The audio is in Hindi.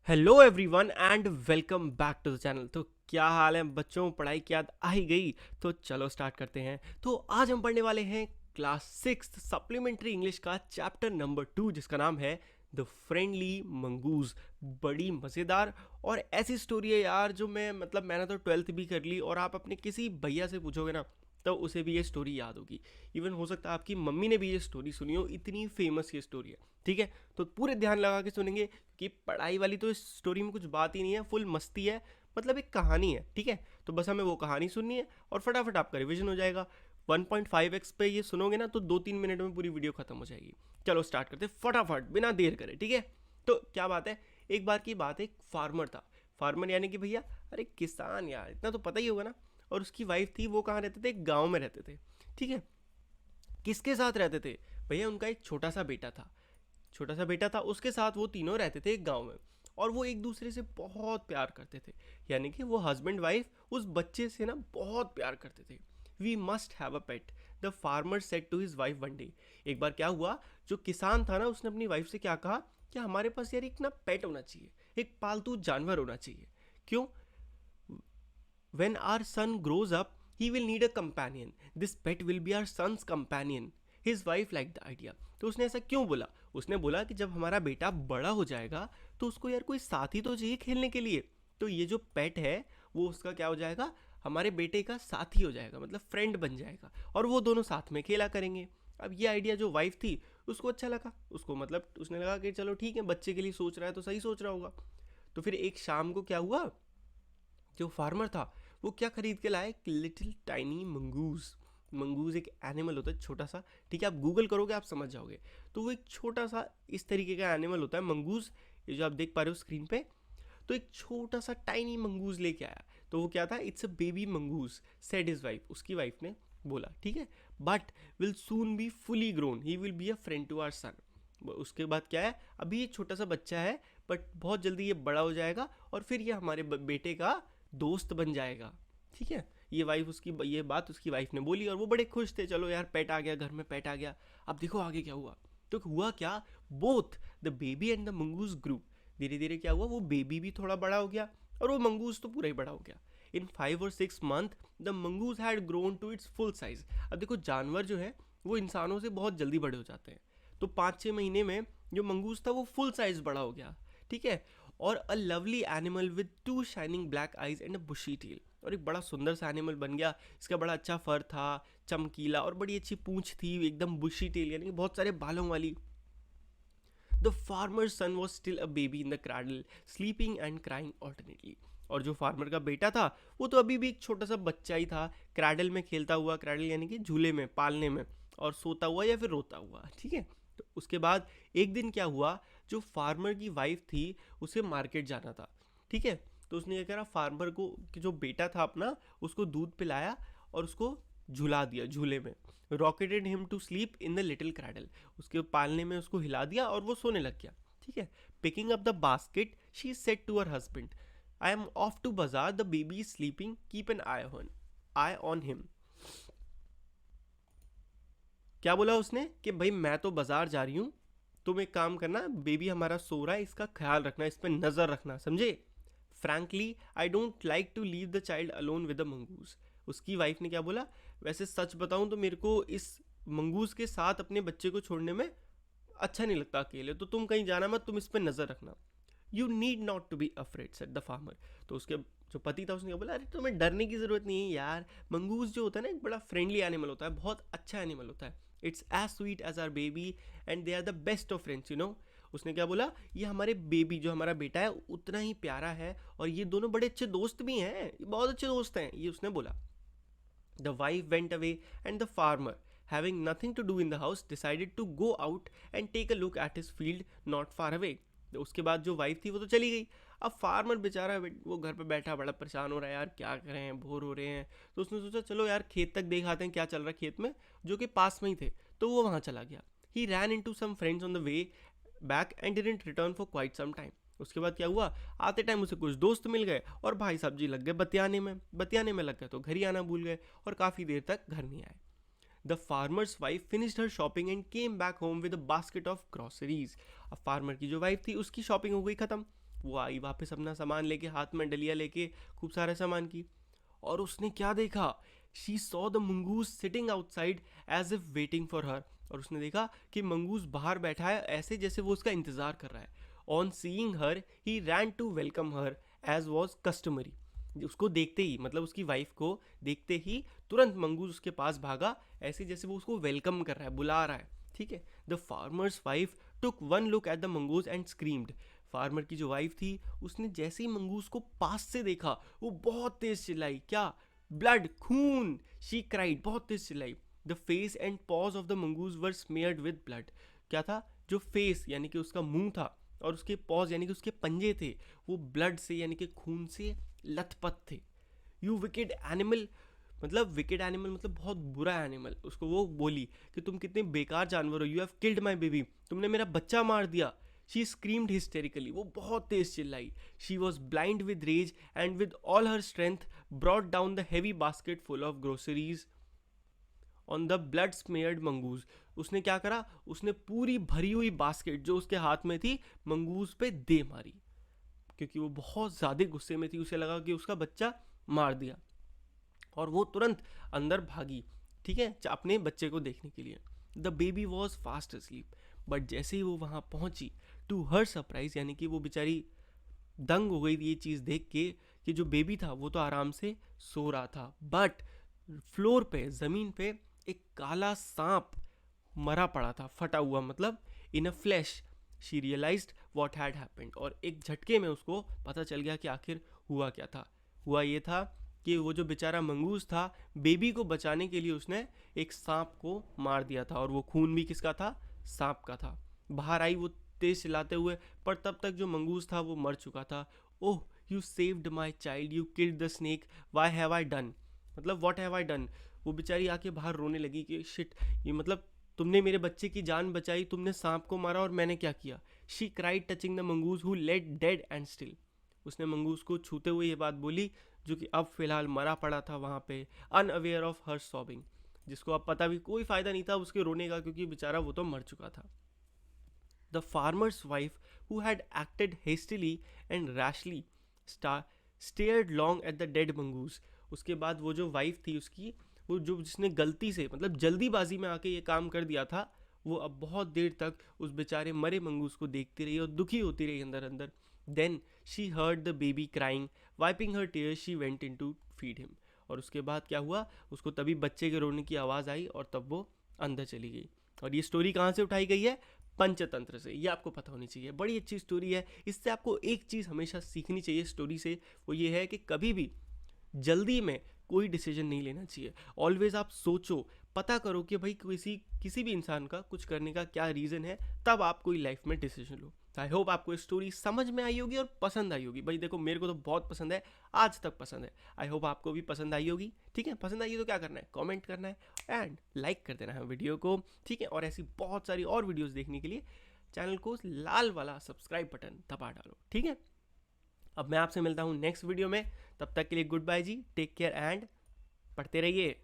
Hello everyone and welcome back to the channel. तो क्या हाल है बच्चों, पढ़ाई की याद आ ही गई? तो चलो स्टार्ट करते हैं। तो आज हम पढ़ने वाले हैं क्लास 6 सप्लीमेंट्री इंग्लिश का चैप्टर नंबर 2, जिसका नाम है द फ्रेंडली मंगूज। बड़ी मज़ेदार और ऐसी स्टोरी है यार, जो मैंने तो 12th भी कर ली, और आप अपने किसी भैया से पूछोगे ना तो उसे भी ये स्टोरी याद होगी। इवन हो सकता है आपकी मम्मी ने भी ये स्टोरी सुनी हो, इतनी फेमस ये स्टोरी है। ठीक है, तो पूरे ध्यान लगा के सुनेंगे कि पढ़ाई वाली तो इस स्टोरी में कुछ बात ही नहीं है, फुल मस्ती है। मतलब एक कहानी है, ठीक है। तो बस हमें वो कहानी सुननी है और फटाफट आपका रिवीजन हो जाएगा। 1.5x पे ये सुनोगे ना तो 2-3 मिनट में पूरी वीडियो खत्म हो जाएगी। चलो स्टार्ट करते हैं फटाफट, बिना देर करे, ठीक है। तो क्या बात है, एक बार की बात है, एक फार्मर था। फार्मर यानी कि भैया, अरे किसान यार, इतना तो पता ही होगा ना। और उसकी वाइफ थी, वो कहाँ रहते थे? एक गाँव में रहते थे, ठीक है। किसके साथ रहते थे? भैया उनका एक छोटा सा बेटा था। छोटा सा बेटा था, उसके साथ वो तीनों रहते थे एक गांव में। और वो एक दूसरे से बहुत प्यार करते थे। यानी कि वो हस्बैंड वाइफ उस बच्चे से ना बहुत प्यार करते थे। We must have a pet, the farmer said to his wife one day. एक बार क्या हुआ, जो किसान था ना, उसने अपनी वाइफ से क्या कहा कि हमारे पास यार एक ना पेट होना चाहिए, एक पालतू जानवर होना चाहिए। क्यों? When our son grows up, he will need a companion. This pet will be our son's companion. His wife liked the idea. तो उसने ऐसा क्यों बोला? उसने बोला कि जब हमारा बेटा बड़ा हो जाएगा तो उसको यार कोई साथी तो चाहिए खेलने के लिए। तो ये जो पेट है वो उसका क्या हो जाएगा? हमारे बेटे का साथी हो जाएगा, मतलब फ्रेंड बन जाएगा, और वो दोनों साथ में खेला करेंगे। अब ये आइडिया जो वाइफ थी उसको अच्छा लगा, उसको मतलब उसने लगा कि चलो ठीक है, बच्चे के लिए सोच रहा है तो सही सोच रहा होगा। तो फिर एक शाम को क्या हुआ, जो फार्मर था वो क्या खरीद के लाया? एक लिटिल टाइनी मंगूज। मंगूज एक एनिमल होता है छोटा सा, ठीक है, आप गूगल करोगे आप समझ जाओगे। तो वो एक छोटा सा इस तरीके का एनिमल होता है मंगूज, ये जो आप देख पा रहे हो स्क्रीन पे। तो एक छोटा सा टाइनी मंगूज लेके आया। तो वो क्या था? It's a baby mongoose, said his wife, उसकी वाइफ ने बोला, ठीक है। But will soon be fully grown, he will be a friend to our son. उसके बाद क्या है, अभी ये छोटा सा बच्चा है, बट बहुत जल्दी ये बड़ा हो जाएगा और फिर ये हमारे बेटे का दोस्त बन जाएगा, ठीक है। ये वाइफ उसकी, ये बात उसकी वाइफ ने बोली और वो बड़े खुश थे, चलो यार पेट आ गया घर में, पेट आ गया। अब देखो आगे क्या हुआ। तो हुआ क्या, both the baby and the mongoose grew. धीरे धीरे क्या हुआ, वो बेबी भी थोड़ा बड़ा हो गया और वो मंगूज तो पूरा ही बड़ा हो गया। इन 5 और 6 month the mongoose had grown to its full size. अब देखो जानवर जो है वो इंसानों से बहुत जल्दी बड़े हो जाते हैं। तो 5-6 महीने में जो मंगूज था वो फुल साइज बड़ा हो गया, ठीक है। और a lovely animal with 2 shining black eyes and a bushy tail. और एक बड़ा सुंदर सा एनिमल बन गया। इसका बड़ा अच्छा फर था, चमकीला, और बड़ी अच्छी पूंछ थी, एकदम बुशी टेल यानी कि बहुत सारे बालों वाली। The farmer son was still a baby in the cradle, sleeping and crying alternately. और जो फार्मर का बेटा था वो तो अभी भी एक छोटा सा बच्चा ही था, क्रैडल में खेलता हुआ, क्रैडल यानी कि झूले में, पालने में, और सोता हुआ या फिर रोता हुआ, ठीक है। तो उसके बाद एक दिन क्या हुआ, जो फार्मर की वाइफ थी उसे मार्केट जाना था, ठीक है। तो उसने क्या करा, फार्मर को कि जो बेटा था अपना, उसको दूध पिलाया और उसको झुला दिया झूले में। Rocked him to sleep in the little cradle. उसके पालने में उसको हिला दिया और वो सोने लग गया, ठीक है। Picking up the basket she said to her husband, I am off to bazaar, the baby is sleeping, keep an eye on him. क्या बोला उसने कि भाई मैं तो बाजार जा रही हूँ, तुम एक काम करना, बेबी हमारा सो रहा है, इसका ख्याल रखना, इस पर नज़र रखना, समझे। Frankly I don't like to leave the child alone with the mongoose. उसकी वाइफ ने क्या बोला, वैसे सच बताऊं तो मेरे को इस मंगूज के साथ अपने बच्चे को छोड़ने में अच्छा नहीं लगता अकेले, तो तुम कहीं जाना मत, तुम इस पर नज़र रखना। You need not to be afraid said the farmer. तो उसके जो पति था उसने बोला, अरे तुम्हें डरने की ज़रूरत नहीं है यार, मंगूज जो होता है ना एक बड़ा फ्रेंडली एनिमल होता है, बहुत अच्छा एनिमल होता है। It's as sweet as our baby and they are the best of friends, you know. उसने क्या बोला, ये हमारे बेबी जो हमारा बेटा है उतना ही प्यारा है, और ये दोनों बड़े अच्छे दोस्त भी हैं, ये बहुत अच्छे दोस्त हैं, ये उसने बोला। The wife went away, and the farmer, having nothing to do in the house, decided to go out and take a look at his field not far away. तो उसके बाद जो वाइफ थी वो तो चली गई। अब फार्मर बेचारा वो घर पे बैठा बड़ा परेशान हो रहा है, यार क्या करें, बोर हो रहे हैं। तो उसने सोचा चलो यार खेत तक देख आते हैं क्या चल रहा है खेत में, जो कि पास में ही थे। तो वो वहाँ चला गया। He ran into some friends on the way back and didn't return for quite some time. उसके बाद क्या हुआ, आते टाइम उसे कुछ दोस्त मिल गए और भाई साहब जी लग गए बतियाने में लग गए, तो घर ही आना भूल गए और काफ़ी देर तक घर नहीं आए। The farmer's wife finished her shopping and came back home with a basket of groceries. अब फार्मर की जो वाइफ थी उसकी शॉपिंग हो गई खत्म, वो आई वापस अपना सामान लेके, हाथ में डलिया लेके, खूब सारा सामान की। और उसने क्या देखा, she saw the mongoose sitting outside as if waiting for her. और उसने देखा कि मंगूस बाहर बैठा है ऐसे जैसे वो उसका इंतजार कर रहा है। On seeing her he ran to welcome her as was customary. उसको देखते ही, मतलब उसकी वाइफ को देखते ही तुरंत मंगूस उसके पास भागा, ऐसे जैसे वो उसको वेलकम कर रहा है, बुला रहा है। ठीक है। The farmer's wife took one look at the mongoose and screamed. Farmer की जो वाइफ थी उसने जैसे ही मंगूस को पास से देखा वो बहुत तेज चिल्लाई, क्या, ब्लड, खून। शी क्राइड, बहुत तेज चिल्लाई। The face and paws of the mongoose were smeared with blood. क्या था, जो फेस यानी कि उसका मुंह था और उसके पॉज यानी कि उसके पंजे थे, वो ब्लड से यानी कि खून से लथपथ थे। यू विकेड एनिमल, मतलब विकेड एनिमल मतलब बहुत बुरा एनिमल। उसको वो बोली कि तुम कितने बेकार जानवर हो, you have killed my baby, तुमने मेरा बच्चा मार दिया। शी स्क्रीम्ड हिस्टेरिकली, वो बहुत तेज चिल्लाई। She was blind with rage and with all her strength brought down the heavy basket full of groceries on the blood smeared mongoose. उसने क्या करा, उसने पूरी भरी हुई बास्केट जो उसके हाथ में थी मंगूज पे दे मारी, क्योंकि वो बहुत ज़्यादा गुस्से में थी। उसे लगा कि उसका बच्चा मार दिया और वो तुरंत अंदर भागी, ठीक है, अपने बच्चे को देखने के लिए। The baby was fast asleep, but जैसे ही वो वहाँ पहुंची, टू हर सरप्राइज, यानी कि वो बेचारी दंग हो गई थी ये चीज़ देख के कि जो बेबी था वो तो आराम से सो रहा था, बट फ्लोर पे, ज़मीन पे एक काला सांप मरा पड़ा था, फटा हुआ, मतलब in a flash she realised what had happened. और एक झटके में उसको पता चल गया कि आखिर हुआ क्या था। हुआ ये था कि वो जो बेचारा मंगूस था, बेबी को बचाने के लिए उसने एक सांप को मार दिया था, और वो खून भी किसका था, सांप का था। बाहर आई वो तेज चिल्लाते हुए, पर तब तक जो मंगूस था वो मर चुका था। Oh, you saved my child, you killed the snake, why have I done, मतलब व्हाट हैव आई डन। वो बेचारी आके बाहर रोने लगी कि शिट, ये मतलब तुमने मेरे बच्चे की जान बचाई, तुमने सांप को मारा, और मैंने क्या किया। She cried touching the mongoose who lay dead and still. उसने मंगूस को छूते हुए ये बात बोली जो कि अब फिलहाल मरा पड़ा था वहाँ पे, अनअवेयर ऑफ हर सॉबिंग, जिसको अब पता भी कोई फ़ायदा नहीं था उसके रोने का, क्योंकि बेचारा वो तो मर चुका था। The farmer's wife who had acted hastily and rashly stared long at the dead mongoose. उसके बाद वो जो वाइफ थी उसकी, वो जो जिसने गलती से, मतलब जल्दीबाजी में आके ये काम कर दिया था, वो अब बहुत देर तक उस बेचारे मरे मंगूस को देखती रही और दुखी होती रही अंदर अंदर। Then she heard the baby crying, wiping her tears she went in to feed him. और उसके बाद क्या हुआ, उसको तभी बच्चे के रोने की आवाज़ आई और तब वो अंदर चली गई। और ये स्टोरी कहाँ से उठाई गई है, पंचतंत्र से। ये आपको पता होनी चाहिए, बड़ी अच्छी स्टोरी है। इससे आपको एक चीज़ हमेशा सीखनी चाहिए स्टोरी से, वो ये है कि कभी भी जल्दी में कोई डिसीजन नहीं लेना चाहिए। ऑलवेज आप सोचो, पता करो कि भाई किसी भी इंसान का कुछ करने का क्या रीज़न है, तब आप कोई लाइफ में डिसीजन लो। आई होप आपको स्टोरी समझ में आई होगी और पसंद आई होगी। भाई देखो, मेरे को तो बहुत पसंद है, आज तक पसंद है। आई होप आपको भी पसंद आई होगी। ठीक है, पसंद आई है तो क्या करना है, कमेंट करना है एंड लाइक कर देना है वीडियो को। ठीक है, और ऐसी बहुत सारी और वीडियोस देखने के लिए चैनल को लाल वाला सब्सक्राइब बटन दबा डालो। ठीक है, अब मैं आपसे मिलता हूँ नेक्स्ट वीडियो में। तब तक के लिए good bye ji, take care and पढ़ते रहिए।